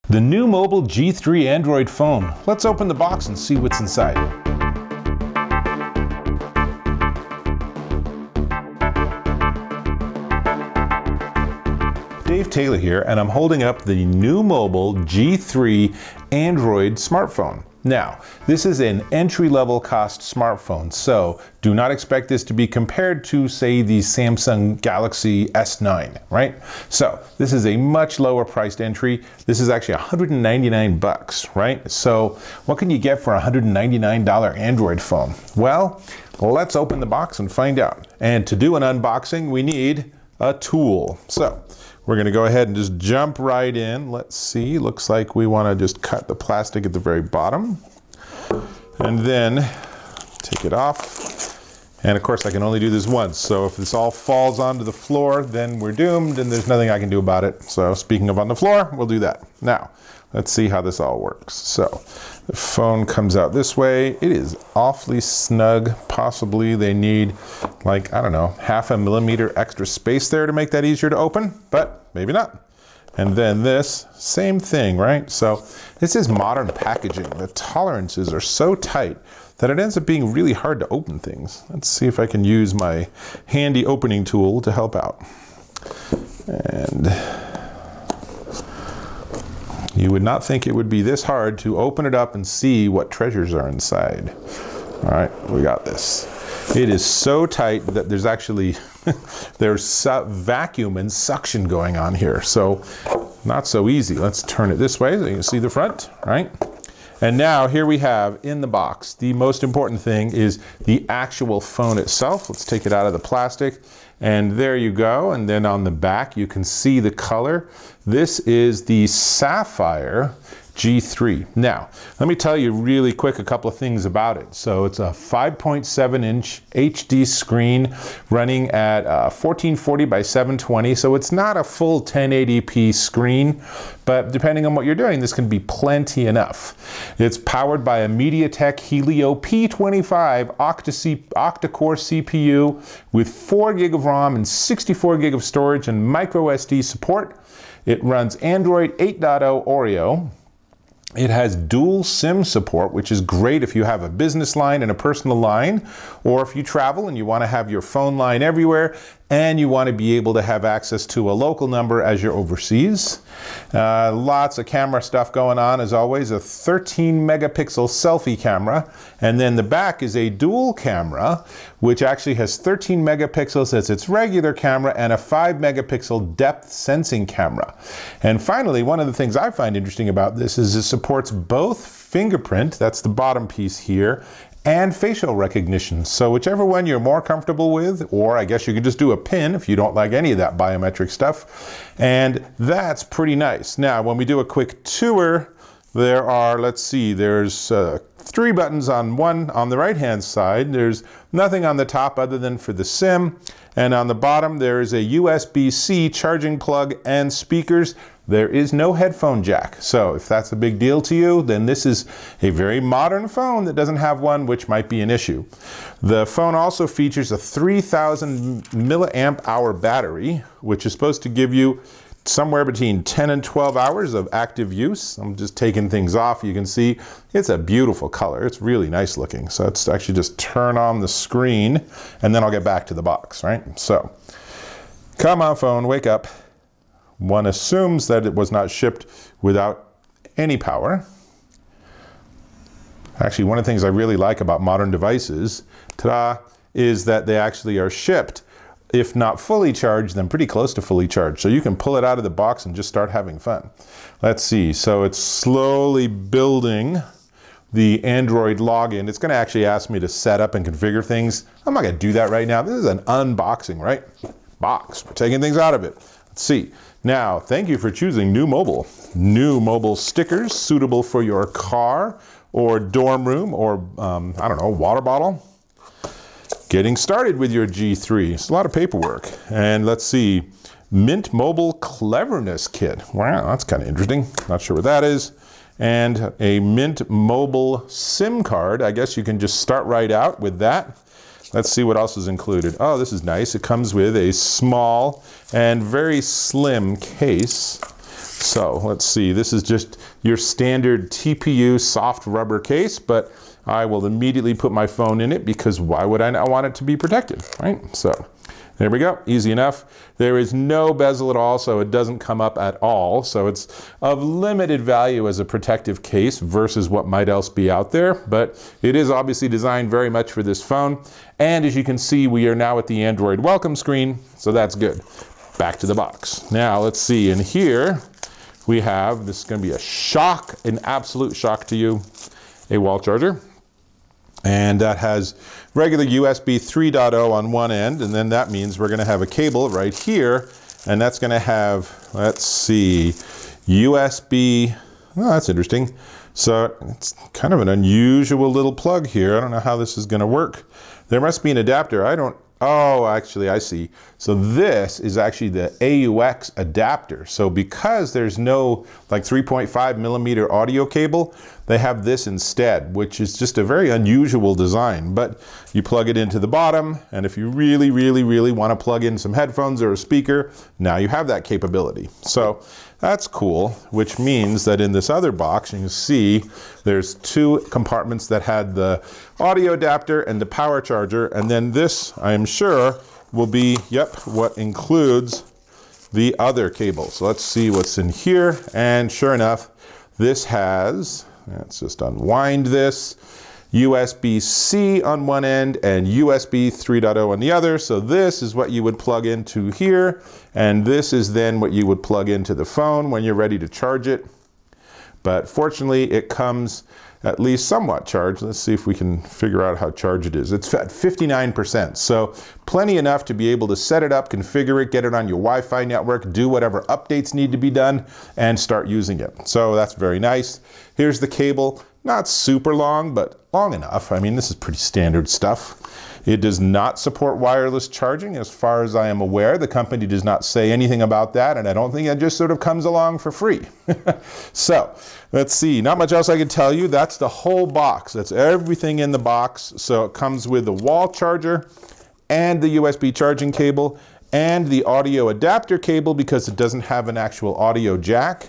The new Mobile G3 Android phone. Let's open the box and see what's inside. Dave Taylor here, and I'm holding up the new Mobile G3 Android smartphone. Now, this is an entry-level cost smartphone, so do not expect this to be compared to, say, the Samsung Galaxy S9, right? So this is a much lower priced entry. This is actually $199, right? So what can you get for a $199 Android phone? Well, let's open the box and find out. And to do an unboxing, we need a tool. So we're going to go ahead and just jump right in. Let's see, looks like we want to just cut the plastic at the very bottom and then take it off. And of course I can only do this once, so if this all falls onto the floor, then we're doomed and there's nothing I can do about it. So speaking of on the floor, we'll do that. Now, let's see how this all works. So the phone comes out this way. It is awfully snug. Possibly they need, like, I don't know, ½ millimeter extra space there to make that easier to open, but maybe not. And then this, same thing, right? So this is modern packaging. The tolerances are so tight that it ends up being really hard to open things. Let's see if I can use my handy opening tool to help out. And you would not think it would be this hard to open it up and see what treasures are inside. All right, we got this. It is so tight that there's actually, there's vacuum and suction going on here. So not so easy. Let's turn it this way so you can see the front, right? And now here we have in the box, the most important thing is the actual phone itself. Let's take it out of the plastic. And there you go. And then on the back, you can see the color. This is the Sapphire G3. Now, let me tell you really quick a couple of things about it. So it's a 5.7-inch HD screen running at 1440 by 720. So it's not a full 1080p screen, but depending on what you're doing, this can be plenty enough. It's powered by a MediaTek Helio P25 octa-core CPU with 4 gig of ROM and 64 gig of storage and micro SD support. It runs Android 8.0 Oreo. It has dual SIM support, which is great if you have a business line and a personal line, or if you travel and you want to have your phone line everywhere and you want to be able to have access to a local number as you're overseas. Lots of camera stuff going on as always, a 13 megapixel selfie camera, and then the back is a dual camera which actually has 13 megapixels as its regular camera and a 5 megapixel depth sensing camera. And finally, one of the things I find interesting about this is it supports both fingerprint, that's the bottom piece here, and facial recognition. So whichever one you're more comfortable with, or I guess you could just do a pin if you don't like any of that biometric stuff. And that's pretty nice. Now, when we do a quick tour, there are, let's see, there's 3 buttons on the right-hand side. There's nothing on the top other than for the SIM. And on the bottom, there is a USB-C charging plug and speakers. There is no headphone jack. So if that's a big deal to you, then this is a very modern phone that doesn't have one, which might be an issue. The phone also features a 3000 milliamp hour battery, which is supposed to give you somewhere between 10 and 12 hours of active use. I'm just taking things off. You can see it's a beautiful color. It's really nice looking. So let's actually just turn on the screen and then I'll get back to the box, right? So come on, phone, wake up. One assumes that it was not shipped without any power. Actually, one of the things I really like about modern devices, ta-da, is that they actually are shipped, if not fully charged, then pretty close to fully charged. So you can pull it out of the box and just start having fun. Let's see, so it's slowly building the Android login. It's gonna actually ask me to set up and configure things. I'm not gonna do that right now. This is an unboxing, right? Box, we're taking things out of it. Let's see. Now, thank you for choosing New Mobile. New Mobile stickers suitable for your car or dorm room or, I don't know, water bottle. Getting started with your G3. It's a lot of paperwork. And let's see, Mint Mobile Cleverness Kit. Wow, that's kind of interesting. Not sure what that is. And a Mint Mobile SIM card. I guess you can just start right out with that. Let's see what else is included. Oh, this is nice. It comes with a small and very slim case So let's see, this is just your standard TPU soft rubber case, but I will immediately put my phone in it because why would I not want it to be protected, right? So there we go, easy enough. There is no bezel at all, so it doesn't come up at all. So it's of limited value as a protective case versus what might else be out there, but it is obviously designed very much for this phone. And as you can see, we are now at the Android welcome screen, so that's good. Back to the box. Now let's see, in here we have, this is gonna be a shock, an absolute shock to you, a wall charger. And that has regular USB 3.0 on one end, and then that means we're gonna have a cable right here, and that's gonna have, let's see, USB, oh, that's interesting. So it's kind of an unusual little plug here. I don't know how this is gonna work. There must be an adapter. Oh, actually, I see. So this is actually the AUX adapter. So because there's no like 3.5 millimeter audio cable, they have this instead, which is just a very unusual design. But you plug it into the bottom, and if you really, really, really want to plug in some headphones or a speaker, now you have that capability. So that's cool, which means that in this other box, you can see there's two compartments that had the audio adapter and the power charger, and then this, I am sure, will be, yep, what includes the other cable. So let's see what's in here, and sure enough, this has, let's just unwind this, USB-C on one end and USB 3.0 on the other. So this is what you would plug into here, and this is then what you would plug into the phone when you're ready to charge it. But fortunately, it comes at least somewhat charged. Let's see if we can figure out how charged it is. It's at 59%, so plenty enough to be able to set it up, configure it, get it on your Wi-Fi network, do whatever updates need to be done, and start using it. So that's very nice. Here's the cable. Not super long, but long enough. I mean, this is pretty standard stuff. It does not support wireless charging as far as I am aware. The company does not say anything about that, and I don't think it just sort of comes along for free. So let's see, not much else I can tell you. That's the whole box. That's everything in the box. So it comes with the wall charger and the USB charging cable and the audio adapter cable because it doesn't have an actual audio jack.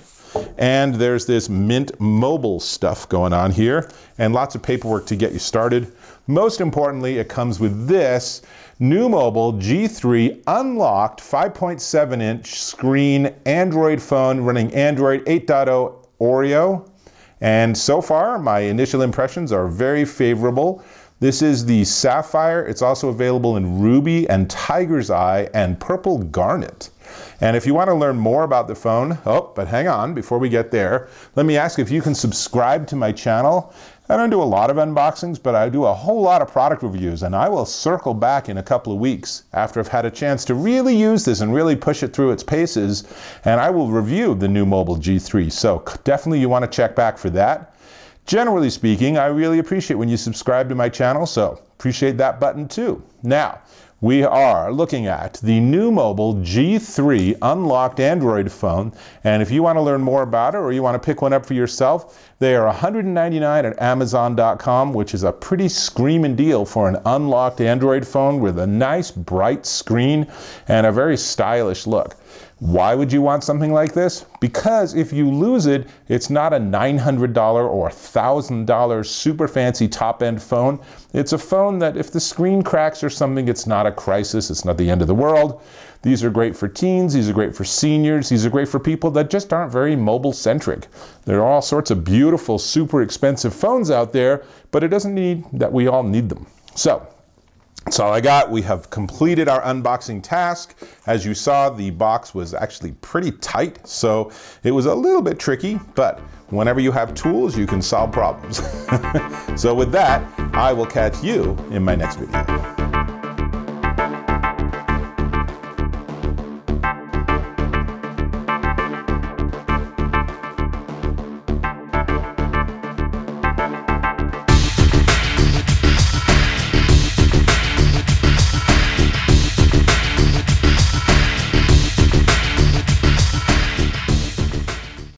And there's this Mint Mobile stuff going on here and lots of paperwork to get you started. Most importantly, it comes with this Numobile G3 unlocked 5.7-inch screen Android phone running Android 8.0 Oreo. And so far, my initial impressions are very favorable. This is the Sapphire. It's also available in Ruby and Tiger's Eye and Purple Garnet. And if you want to learn more about the phone, but hang on, before we get there, let me ask if you can subscribe to my channel. I don't do a lot of unboxings, but I do a whole lot of product reviews, and I will circle back in a couple of weeks after I've had a chance to really use this and really push it through its paces, and I will review the Numobile G3. So definitely you want to check back for that. Generally speaking, I really appreciate when you subscribe to my channel, so appreciate that button too. Now, we are looking at the Numobile G3 unlocked Android phone, and if you want to learn more about it or you want to pick one up for yourself, they are $199 at Amazon.com, which is a pretty screaming deal for an unlocked Android phone with a nice bright screen and a very stylish look. Why would you want something like this? Because if you lose it, it's not a $900 or $1,000 super fancy top-end phone. It's a phone that if the screen cracks or something, it's not a crisis, it's not the end of the world. These are great for teens, these are great for seniors, these are great for people that just aren't very mobile-centric. There are all sorts of beautiful, super expensive phones out there, but it doesn't mean that we all need them. So, that's all I got. We have completed our unboxing task. As you saw, the box was actually pretty tight, so it was a little bit tricky, but whenever you have tools, you can solve problems. So with that, I will catch you in my next video.